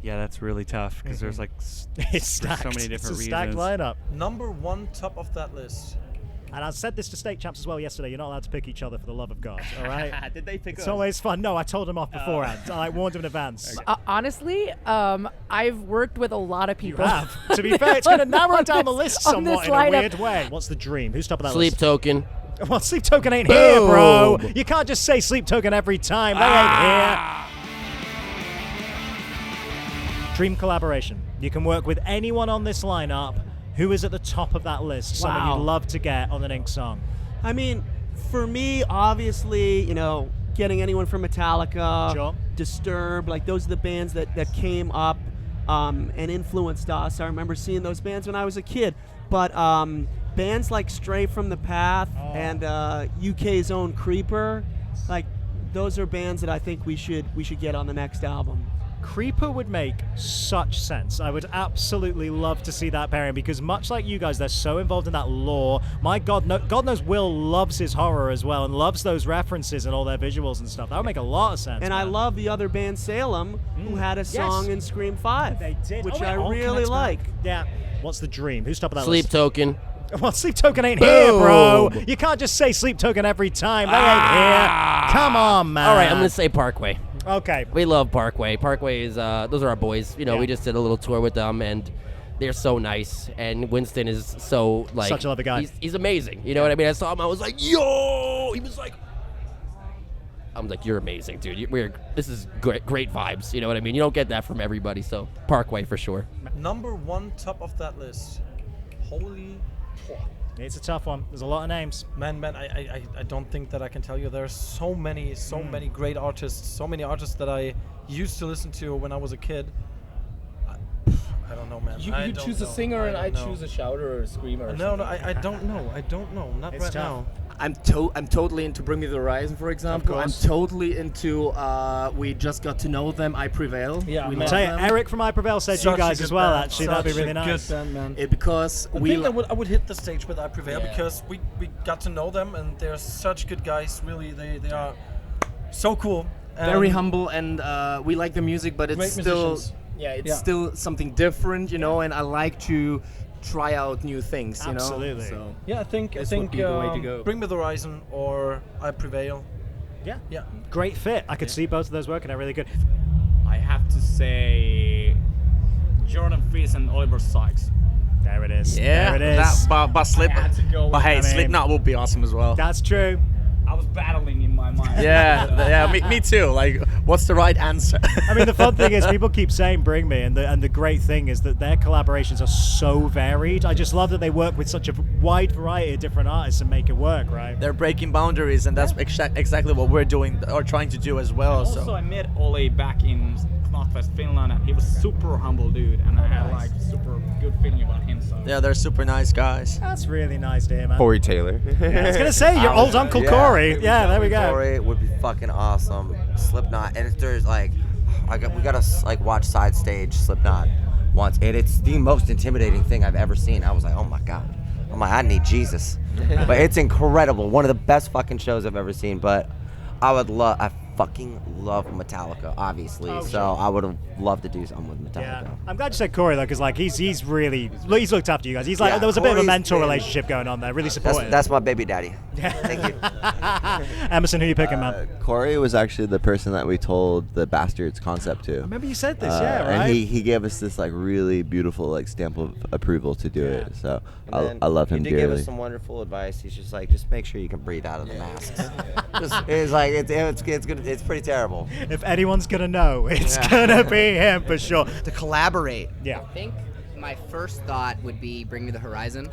Yeah, that's really tough because there's like It's stacked. for so many different it's a stacked reasons. lineup. Number one top of that list. And I said this to state champs as well yesterday. You're not allowed to pick each other for the love of God. All right. Did they pick It's us? always fun. No, I told them off beforehand. I warned them in advance. Honestly, I've worked with a lot of You people. have. To be fair, it's going to narrow down the list on this somewhat in a lineup. weird way. What's the dream? Who's top of that Sleep list? Token. Well, Sleep Token ain't here, bro. Boom. You can't just say Sleep Token every time. They ain't here. Dream collaboration. You can work with anyone on this lineup. Who is at the top of that list? Someone Wow. you'd love to get on an Ink song. I mean, for me, obviously, getting anyone from Metallica, Sure. Disturbed, like those are the bands that came up and influenced us. I remember seeing those bands when I was a kid. But bands like Stray from the Path and UK's own Creeper, like those are bands that I think we should get on the next album. Creeper would make such sense. I would absolutely love to see that pairing because much like you guys, they're so involved in that lore. My God, God knows Will loves his horror as well and loves those references and all their visuals and stuff. That would make a lot of sense. And I man. love the other band Salem, who had a song in Scream 5, They did. which Oh, it I all really connects like. back. Yeah. What's the dream? Who's top of that Sleep list? Token. Well, Sleep Token ain't here, bro. Boom. You can't just say Sleep Token every time. They ain't here. Come on, man. All right, I'm gonna say Parkway. Okay. We love Parkway. Parkway is those are our boys. Yeah. We just did a little tour with them, and they're so nice. And Winston is so like Such a lovely guy. He's amazing. You know what I mean? I saw him. I was like, yo. He was like, I'm like, you're amazing, dude. This is great vibes. You know what I mean? You don't get that from everybody. So Parkway for sure. Number one top of that list. Holy. It's a tough one. There's a lot of names. Man, I don't think that I can tell you. There's so many great artists, so many artists that I used to listen to when I was a kid. I don't know, man. You I don't choose a know. singer and I don't know. choose a shouter or a screamer. Or No, something. I don't know. I don't know. Not It's right tough. now. I'm totally into Bring Me the Horizon, for example. I'm course. totally into We Just Got to Know Them, I Prevail. Yeah, we man. love Tell you, them. Eric from I Prevail said Such you a guys good as well. band. Actually, that'd be Such really a nice. good band, man. Because I we think I would hit the stage with I Prevail Yeah. because we got to know them and they're such good guys. Really, they are so cool. very humble and we like the music, but it's Great still musicians. still something different, and I like to try out new things, Absolutely. So Yeah, I think This would be the way to go. Bring Me the Horizon or I Prevail. Yeah. Yeah. Great fit. I could see both of those working out really good. I have to say Jordan Fries and Oliver Sykes. There it is. Yeah, There it is. but Slip. I had to go But with hey, I mean- Slipknot would be awesome as well. That's true. I was battling in my mind. Yeah, me too. Like, what's the right answer? I mean, the fun thing is people keep saying "Bring Me," and the great thing is that their collaborations are so varied. I just love that they work with such a wide variety of different artists and make it work, right? They're breaking boundaries, and that's exactly what we're doing or trying to do as well. Also, So I met Oli back in Knotfest, Finland, and he was super humble dude, and I had like super good feeling about him. So yeah, they're super nice guys. That's really nice to hear, man. Corey Taylor. I was gonna say your old Uncle Corey. Yeah, there we go. Corey would be fucking awesome. Slipknot, and if there's like, we gotta like watch Side Stage Slipknot once, and it's the most intimidating thing I've ever seen. I was like, oh my god, I need Jesus. But it's incredible. One of the best fucking shows I've ever seen. But I fucking love Metallica, obviously. Oh, so sure. I would have loved to do something with Metallica. Yeah, I'm glad you said Corey though, because like he's looked after you guys. He's like Yeah, there was a bit of a Corey's mentor been- relationship going on there. Really supportive. That's my baby daddy. Thank you. Emerson, who you picking, man? Corey was actually the person that we told the Bastards concept to. I remember you said this, yeah, right? And he gave us this like really beautiful like stamp of approval to do it. So And then I love him He did give dearly. us some wonderful advice. He's just like, just make sure you can breathe out of the masks. It's like it's pretty terrible. If anyone's gonna know, it's gonna be him for sure. To collaborate. Yeah. I think my first thought would be Bring Me the Horizon.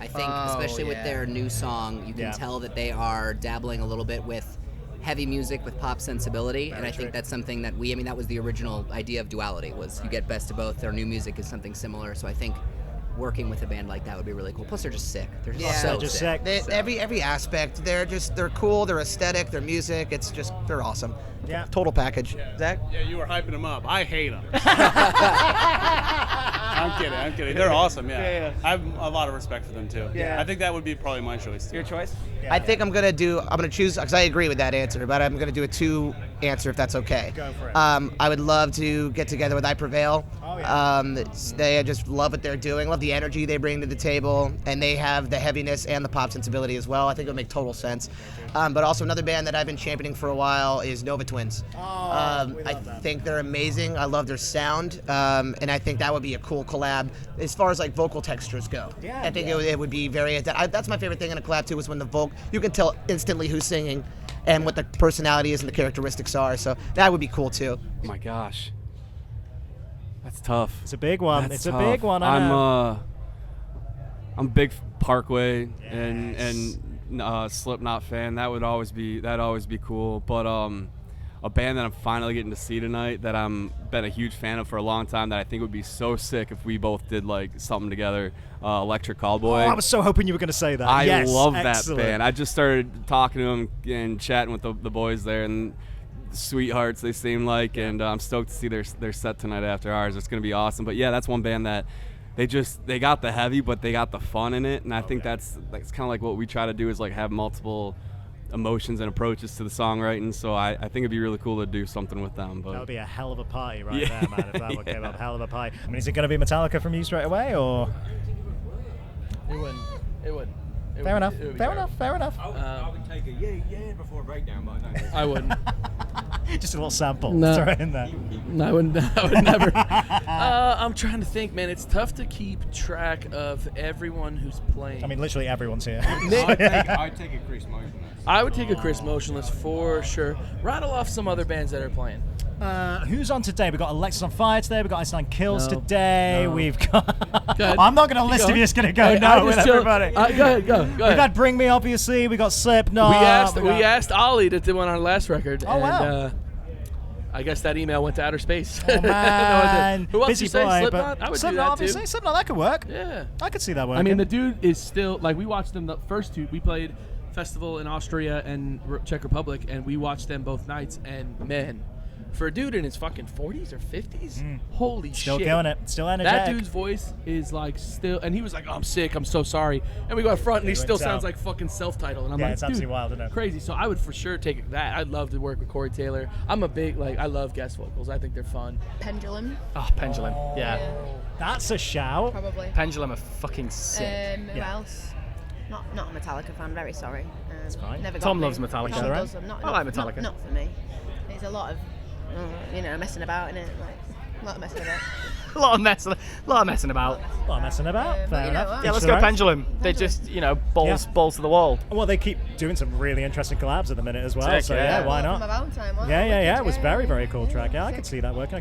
I think, especially with their new song, you can tell that they are dabbling a little bit with heavy music with pop sensibility, and I think that's something that that was the original idea of Duality, was you get best of both. Their new music is something similar, so I think working with a band like that would be really cool. Plus, they're just sick. They're just so just sick. sick. Every aspect, they're cool, they're aesthetic, their music, they're awesome. Yeah. Total package. Zach? Yeah, you were hyping him up. I hate him. I'm kidding. They're awesome, yeah. Yeah. I have a lot of respect for them too. Yeah. I think that would be probably my choice. Your choice? I think I'm gonna choose, because I agree with that answer, but I'm gonna do a 2 answer if that's okay. Go for it. I would love to get together with I Prevail. Oh, yeah. They just love what they're doing, love the energy they bring to the table, and they have the heaviness and the pop sensibility as well. I think it would make total sense. But also another band that I've been championing for a while is Nova Twins. I think they're amazing. I love their sound, and I think that would be a cool collab as far as like vocal textures go. Yeah, I think it would be very. That's my favorite thing in a collab too, is when you can tell instantly who's singing and what the personality is and the characteristics are. So that would be cool too. Oh my gosh, that's tough. It's a big one. That's It's tough. a big one. I know. I'm a big Parkway and Slipknot fan. That'd always be cool. But a band that I'm finally getting to see tonight that I'm been a huge fan of for a long time that I think would be so sick if we both did like something together. Electric Callboy. Oh, I was so hoping you were going to say that. I Yes, love excellent. that band. I just started talking to them and chatting with the boys there, and sweethearts they seem like, and I'm stoked to see their set tonight after ours. It's going to be awesome. But yeah, that's one band that they got the heavy, but they got the fun in it, and I think that's kind of like what we try to do, is like have multiple emotions and approaches to the songwriting. So I think it'd be really cool to do something with them. But that would be a hell of a party right there, man, if that one came up. Hell of a party. I mean, is it going to be Metallica from you straight away, or? It would. Fair enough. Fair enough. I would take a yeah before a breakdown, but no. I wouldn't. Just a little sample. No. Throw it in there. No, I would never. I'm trying to think, man. It's tough to keep track of everyone who's playing. I mean, literally everyone's here. I'd take a Chris Motionless. I would take a Chris Motionless for sure. Rattle off some other bands that are playing. Who's on today? We've got Alexis on Fire today. We've got Iceland Kills No. today. No. We've got. Go ahead. I'm not going to list if you're just going to go no with everybody. Go ahead. We've had Bring Me, obviously. We got Slipknot. We asked Ollie to do one on our last record. Oh, and, wow. I guess that email went to outer space. Oh, man. Who else Busy you say? boy, Slipknot? but I would Slipknot, do that obviously. too. Slipknot, that could work. Yeah. I could see that working. I mean, the dude is still, like, we watched them the first two. We played festival in Austria and Czech Republic, and we watched them both nights, and man, for a dude in his fucking 40s or 50s, holy Still shit. killing it. Still energetic. That dude's voice is like still, and he was like, "Oh, I'm sick, I'm so sorry." And we go up front, and he He still went sounds out. like fucking self-titled. And I'm Yeah, like, it's dude, absolutely wild, isn't it? crazy. So I would for sure take that. I'd love to work with Corey Taylor. I'm a big I love guest vocals. I think they're fun. Pendulum. Oh, Pendulum. Yeah. That's a shout. Probably. Pendulum are fucking sick. Who else? Not a Metallica fan. Very sorry. It's fine. Never got Tom me. loves Metallica. Tom Right? does them. Not, I like not- Metallica. Not for me. There's a lot of, messing about in it. Like, a lot of messing about. A lot of messing about. A lot of messing about. but Fair you know enough. what? Yeah, Each let's their go own. Pendulum. They just, balls to the wall. Well, they keep doing some really interesting collabs at the minute as well. Sick, so yeah. yeah, why From not? a Valentine one. Yeah. It was very, very cool track. Yeah, I could see that working.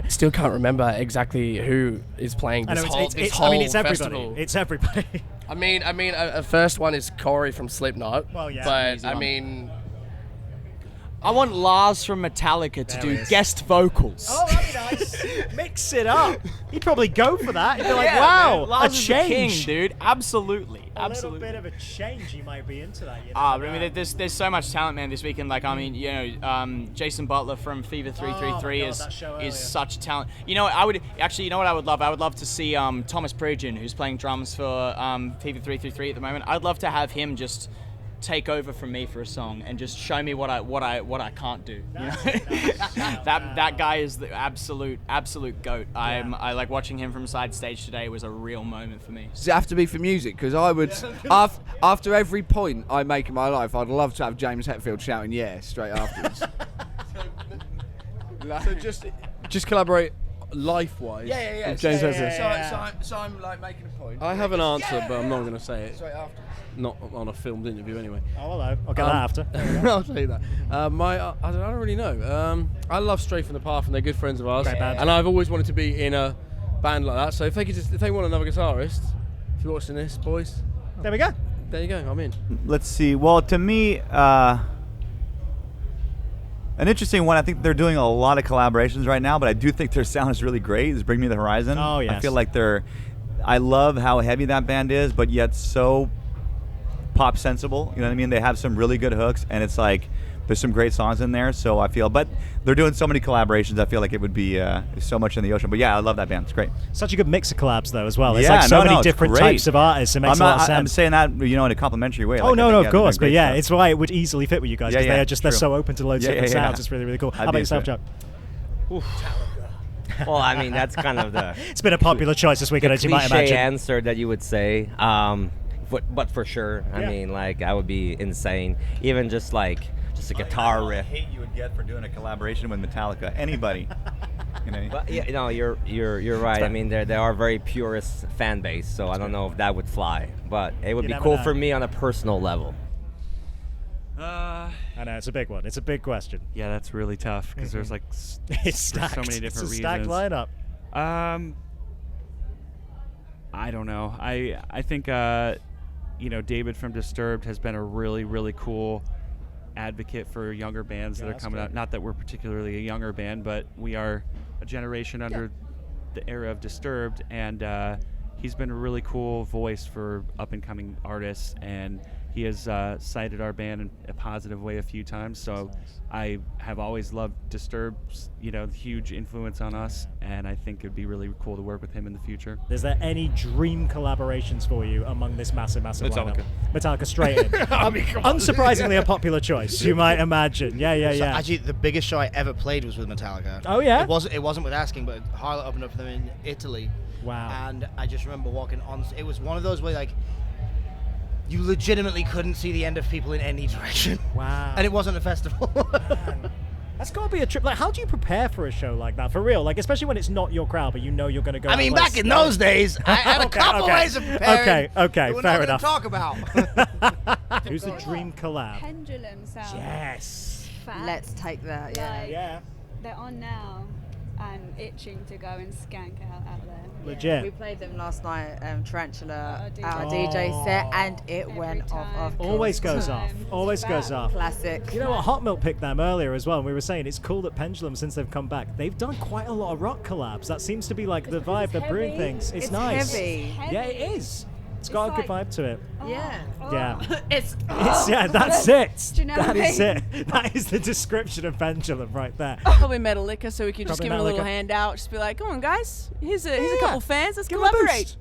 Still can't remember exactly who is playing I this know, whole it's this I mean, whole it's everybody. festival. It's everybody. I mean, first one is Corey from Slipknot. Well, yeah. But Easy I one. mean, I want Lars from Metallica to There do he is. guest vocals. Oh, that'd be nice. Mix it up. He'd probably go for that. He'd be like, Yeah, wow, man, Lars a is the king, change. dude. Absolutely. A little bit of a change, you might be into that. You know? But I mean, there's so much talent, man, this weekend. Like, I mean, Jason Butler from Fever 333 God, that show earlier. is such talent. You know, I would actually, you know what I would love? I would love to see Thomas Pridgeon, who's playing drums for Fever 333 at the moment. I'd love to have him just take over from me for a song and just show me what I can't do. You know? that guy is the absolute goat. I like watching him from side stage today. Was a real moment for me. Does it have to be for music? Because I would, after every point I make in my life, I'd love to have James Hetfield shouting "yeah" straight afterwards. So just collaborate life-wise. Yeah. With James Hetfield. So I'm like making a point. I have an answer, but I'm not going to say it. Straight after. Not on a filmed interview, anyway. Oh, hello. I'll get that after. I'll tell you that. I don't really know. I love Stray from the Path, and they're good friends of ours. Great band. And I've always wanted to be in a band like that. So if they want another guitarist, if you're watching this, boys, there we go. There you go. I'm in. Let's see. Well, to me, an interesting one. I think they're doing a lot of collaborations right now, but I do think their sound is really great. Is Bring Me the Horizon. Oh, yes. I feel like I love how heavy that band is, but yet so pop sensible. You know what I mean? They have some really good hooks, and it's like There's some great songs in there, so I feel. But they're doing so many collaborations. I feel like it would be so much in the ocean. But yeah, I love that band. It's great. Such a good mix of collabs though as well. There's Yeah, like so many it's different great. types of artists. It makes a lot of sense. I'm saying that in a complimentary way. Oh Like, no, I of think, course, they're but doing yeah, great it's why it would easily fit with you guys because they're true. so open to loads of different sounds. It's really cool. How about yourself, Chuck? Well, I mean, that's kind of the. It's been a popular choice this weekend, as you might cliche imagine. answer that you would say, but for sure, I mean, like that would be insane. Even just a guitar riff. The hate you would get for doing a collaboration with Metallica. Anybody. But yeah, no, you're right. I mean, they are very purist fan base, so I don't know if that would fly, but it would be cool for me on a personal level. I know it's a big one. It's a big question. Yeah, that's really tough because there's like it's stacked. so many different it's a reasons. stacked lineup. I don't know. I think David from Disturbed has been a really cool advocate for younger bands that are coming out. Not that we're particularly a younger band, but we are a generation under the era of Disturbed, and he's been a really cool voice for up and coming artists, and he has cited our band in a positive way a few times. So I have always loved Disturbed's, huge influence on us, and I think it'd be really cool to work with him in the future. Is there any dream collaborations for you among this massive Metallica. lineup? Metallica straight in. Unsurprisingly, a popular choice, you might imagine. Yeah. So actually, the biggest show I ever played was with Metallica. Oh yeah. It wasn't with Asking, but Harlot opened up for them in Italy. Wow. And I just remember walking on. It was one of those where you legitimately couldn't see the end of people in any direction. Wow. And it wasn't a festival. That's got to be a trip. Like, how do you prepare for a show like that? For real? Like, especially when it's not your crowd, but you know you're going to go. I mean, back in those days, I had a couple ways of preparing. Okay, we're fair not enough. Talk about. Who's the dream collab? Pendulum sound. Yes. Let's take that. Yeah. They're on now and itching to go and skank out there. Legit. We played them last night, Tarantula, our Oh. DJ set, and it went off. Always goes off. Always goes off. Classic. You know what? Hot Milk picked them earlier as well. And we were saying it's cool that Pendulum, since they've come back, they've done quite a lot of rock collabs. That seems to be like the vibe. They're brewing things. It's nice. Heavy. Yeah, it is. It's got a good vibe to it. Yeah. Yeah. It's yeah, that's it. Do you know what I That is mean? it. That is the description of Pendulum right there. Probably Metallica, so we could just Probably give him a little Metallica. handout. Just be like, come on, guys. Here's a Yeah. couple fans. Let's Give 'em a collaborate. boost.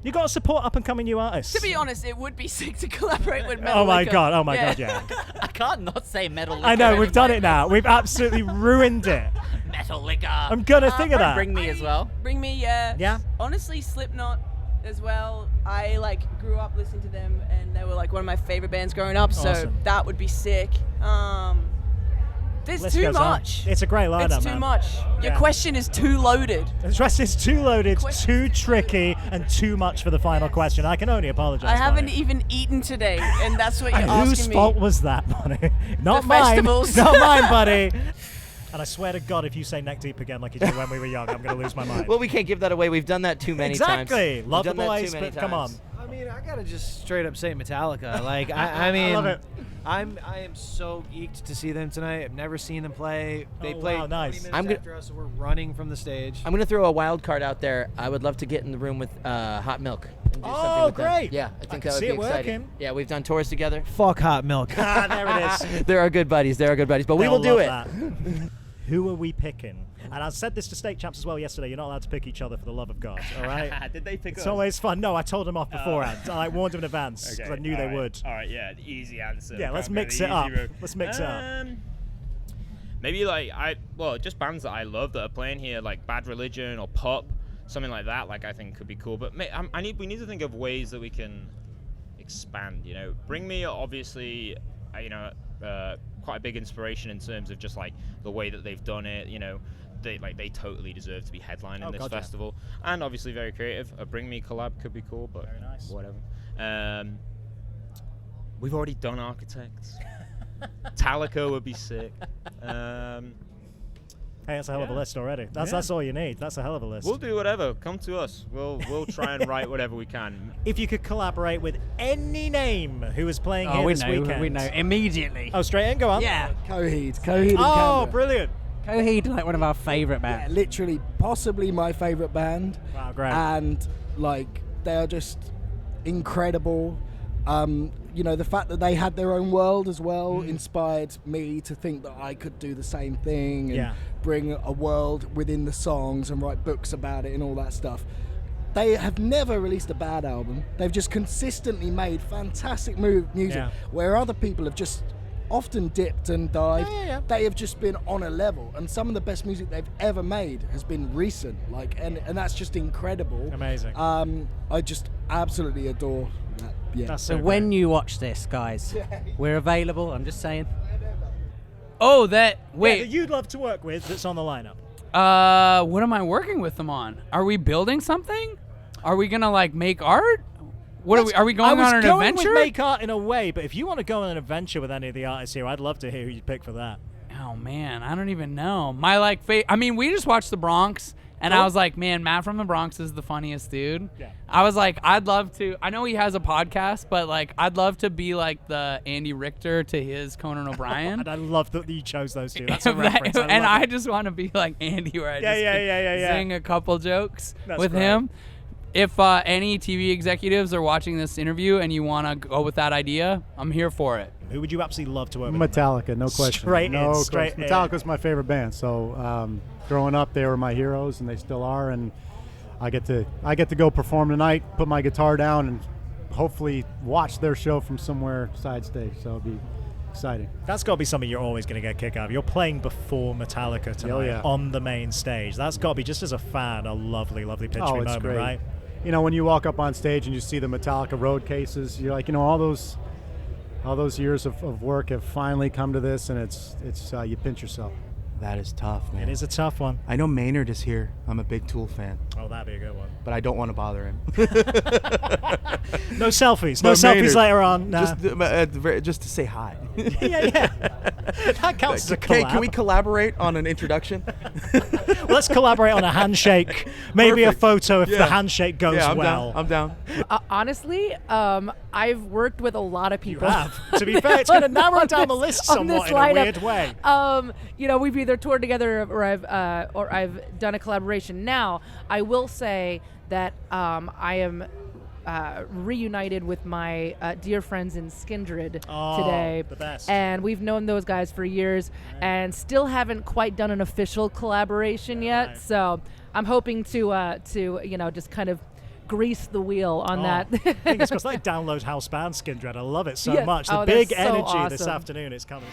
You got to support up and coming new artists. To be honest, it would be sick to collaborate with Metallica. Oh my god! Oh my god! Yeah. I can't not say Metallica. I know we've done it now. We've absolutely ruined it. Metallica. I'm gonna think of that. Bring me as well. Bring me, yeah. Yeah. Honestly, Slipknot as well. I grew up listening to them, and they were one of my favorite bands growing up. So Awesome. that would be sick. There's List too goes on. much. It's a great lineup, It's too man. much. Your Yeah. question is too loaded. It's too loaded, too tricky, and too much for the final question. I can only apologize. I haven't Bonnie. even eaten today, and that's what you're And asking whose me. fault was that, Bonnie? Not The mine. festivals. Not mine, buddy. And I swear to God, if you say neck deep again like you did when we were young, I'm going to lose my mind. Well, we can't give that away. We've done that too many times. Exactly. Love the We've done that boys, too many but come on. times. I mean, I gotta just straight up say Metallica. I mean, I love it. I am so geeked to see them tonight. I've never seen them play. They Oh, played wow, nice. 20 minutes I'm gonna- after us, so we're running from the stage. I'm gonna throw a wild card out there. I would love to get in the room with Hot Milk. And do Oh, something with them. great. Yeah, I I think can that would see be it exciting. working. Yeah, we've done tours together. Fuck Hot Milk. There it is. They're our good buddies. They're our good buddies. But we They'll will do love it. that. Who are we picking? And I said this to state champs as well yesterday. You're not allowed to pick each other for the love of God. All right? Did they pick It's us? always fun. No, I told them off beforehand. I warned them in advance because I knew they would. All right, yeah, easy answer. Yeah, let's Can't go mix the it up. easy route. Let's mix it up. Maybe just bands that I love that are playing here, like Bad Religion or Pop, something like that. I think could be cool. But we need to think of ways that we can expand. Bring Me, obviously, quite a big inspiration in terms of just the way that they've done it. They totally deserve to be headlining this God, yeah. festival, and obviously very creative. A Bring Me collab could be cool, but Very nice. whatever. We've already done Architects. Metallica would be sick. Hey, that's a hell of a list already. That's all you need. That's a hell of a list. We'll do whatever. Come to us. We'll try and write whatever we can. If you could collaborate with any name who is playing here we this know, weekend. we know immediately. Oh, straight in, go on. Yeah, Coheed and Oh, Canberra. brilliant. Coheed, one of our favourite bands. Literally, possibly my favourite band. Wow, great. And they are just incredible. You know, the fact that they had their own world as well inspired me to think that I could do the same thing and bring a world within the songs and write books about it and all that stuff. They have never released a bad album. They've just consistently made fantastic music where other people have just often dipped and dived. They have just been on a level, and some of the best music they've ever made has been recent, and that's just incredible. Amazing. I just absolutely adore that. That's so when you watch this, guys, we're available. I'm just saying. Oh, that that you'd love to work with that's on the lineup. What am I working with them on? Are we building something? Are we gonna like make art? What are we going on an adventure? I was going with make art in a way, but if you want to go on an adventure with any of the artists here, I'd love to hear who you pick for that. Oh man, I don't even know. My I mean, we just watched The Bronx, and I was like, man, Matt from The Bronx is the funniest dude. Yeah. I was like, I'd love to. I know he has a podcast, but like, I'd love to be like the Andy Richter to his Conan O'Brien. And I love that you chose those two. That's a reference. I just want to be like Andy, where I sing a couple jokes with him. If any TV executives are watching this interview and you want to go with that idea, I'm here for it. Who would you absolutely love to work with? Metallica, no question. Straight no in, straight in. Metallica's my favorite band. So growing up, they were my heroes, and they still are. And I get to go perform tonight, put my guitar down, and hopefully watch their show from somewhere side stage. So it'll be exciting. That's got to be something you're always going to get a kick out of. You're playing before Metallica tonight on the main stage. That's got to be, just as a fan, a lovely, lovely pitch moment, great. Right? You know, when you walk up on stage and you see the Metallica road cases, you're like, you know, all those years of work have finally come to this, and it's you pinch yourself. That is tough, man. It is a tough one. I know Maynard is here. I'm a big Tool fan. Oh, that'd be a good one. But I don't want to bother him. No selfies. No selfies later on. Nah. Just to say hi. yeah. That counts as a collab. Can we collaborate on an introduction? Let's collaborate on a handshake. Maybe a photo if the handshake goes well. I'm down. Honestly, I've worked with a lot of people. You have. To be fair, it's going to narrow down the list somewhat in a weird way. You know, we've either toured together or I've done a collaboration. Now, I will say that I am reunited with my dear friends in Skindred today. The best. And we've known those guys for years and still haven't quite done an official collaboration yet. Right. So I'm hoping to just kind of grease the wheel on that. Fingers crossed. Like download house band Skindred. I love it so much. The big energy awesome. this afternoon is coming.